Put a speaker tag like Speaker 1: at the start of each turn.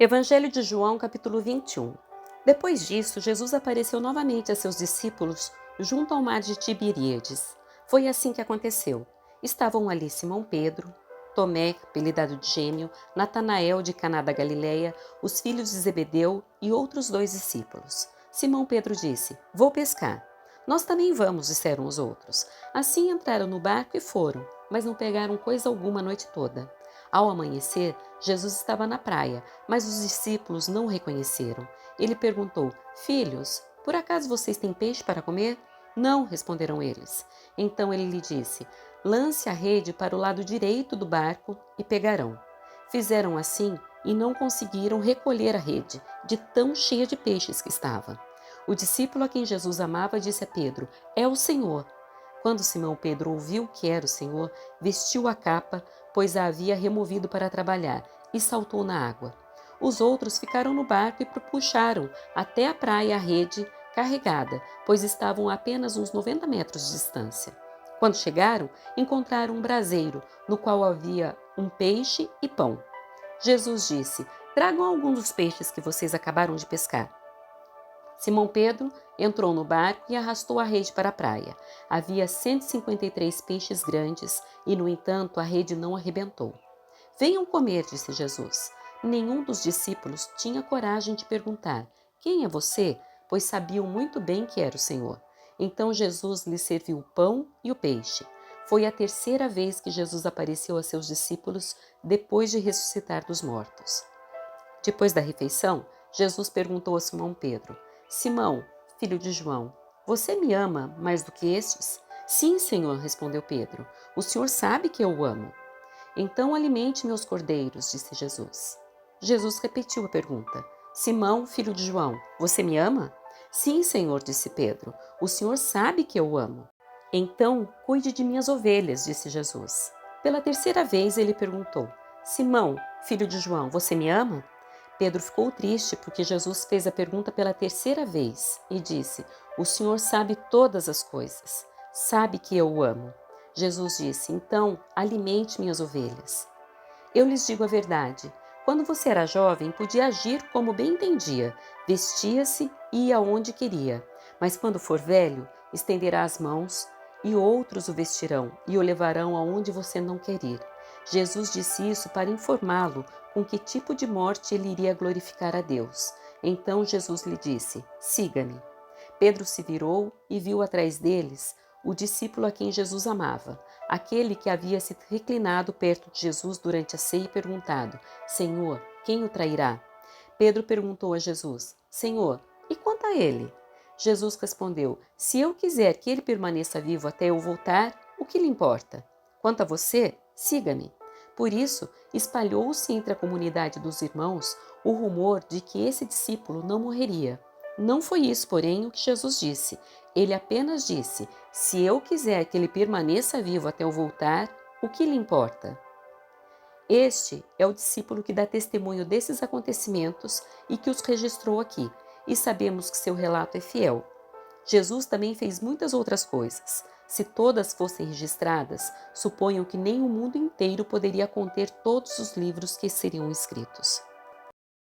Speaker 1: Evangelho de João, capítulo 21. Depois disso, Jesus apareceu novamente a seus discípulos junto ao mar de Tiberíades. Foi assim que aconteceu. Estavam ali Simão Pedro, Tomé, apelidado de Gêmeo, Natanael de Caná da Galileia, os filhos de Zebedeu e outros 2 discípulos. Simão Pedro disse: "Vou pescar." "Nós também vamos", disseram os outros. Assim entraram no barco e foram, mas não pegaram coisa alguma a noite toda. Ao amanhecer, Jesus estava na praia, mas os discípulos não o reconheceram. Ele perguntou: "Filhos, por acaso vocês têm peixe para comer?" "Não", responderam eles. Então ele lhe disse: "Lance a rede para o lado direito do barco e pegarão." Fizeram assim e não conseguiram recolher a rede, de tão cheia de peixes que estava. O discípulo a quem Jesus amava disse a Pedro: "É o Senhor." Quando Simão Pedro ouviu que era o Senhor, vestiu a capa, pois a havia removido para trabalhar, e saltou na água. Os outros ficaram no barco e puxaram até a praia a rede carregada, pois estavam a apenas uns 90 metros de distância. Quando chegaram, encontraram um braseiro, no qual havia um peixe e pão. Jesus disse: "Tragam algum dos peixes que vocês acabaram de pescar." Simão Pedro entrou no barco e arrastou a rede para a praia. Havia 153 peixes grandes e, no entanto, a rede não arrebentou. "Venham comer", disse Jesus. Nenhum dos discípulos tinha coragem de perguntar: "Quem é você?", pois sabiam muito bem que era o Senhor. Então Jesus lhes serviu o pão e o peixe. Foi a terceira vez que Jesus apareceu a seus discípulos depois de ressuscitar dos mortos. Depois da refeição, Jesus perguntou a Simão Pedro: "Simão, filho de João, você me ama mais do que estes?" "Sim, Senhor", respondeu Pedro. "O Senhor sabe que eu o amo." "Então alimente meus cordeiros", disse Jesus. Jesus repetiu a pergunta: "Simão, filho de João, você me ama?" "Sim, Senhor", disse Pedro. "O Senhor sabe que eu o amo." "Então cuide de minhas ovelhas", disse Jesus. Pela terceira vez ele perguntou: "Simão, filho de João, você me ama?" Pedro ficou triste porque Jesus fez a pergunta pela terceira vez e disse: "O Senhor sabe todas as coisas. Sabe que eu o amo." Jesus disse: "Então, alimente minhas ovelhas." "Eu lhes digo a verdade. Quando você era jovem, podia agir como bem entendia. Vestia-se e ia onde queria. Mas quando for velho, estenderá as mãos e outros o vestirão e o levarão aonde você não quer ir." Jesus disse isso para informá-lo com que tipo de morte ele iria glorificar a Deus. Então Jesus lhe disse: "Siga-me." Pedro se virou e viu atrás deles o discípulo a quem Jesus amava, aquele que havia se reclinado perto de Jesus durante a ceia e perguntado: "Senhor, quem o trairá?" Pedro perguntou a Jesus: "Senhor, e quanto a ele?" Jesus respondeu: "Se eu quiser que ele permaneça vivo até eu voltar, o que lhe importa? Quanto a você, siga-me." Por isso, espalhou-se entre a comunidade dos irmãos o rumor de que esse discípulo não morreria. Não foi isso, porém, o que Jesus disse. Ele apenas disse: "Se eu quiser que ele permaneça vivo até eu voltar, o que lhe importa?" Este é o discípulo que dá testemunho desses acontecimentos e que os registrou aqui, e sabemos que seu relato é fiel. Jesus também fez muitas outras coisas. Se todas fossem registradas, suponho que nem o mundo inteiro poderia conter todos os livros que seriam escritos.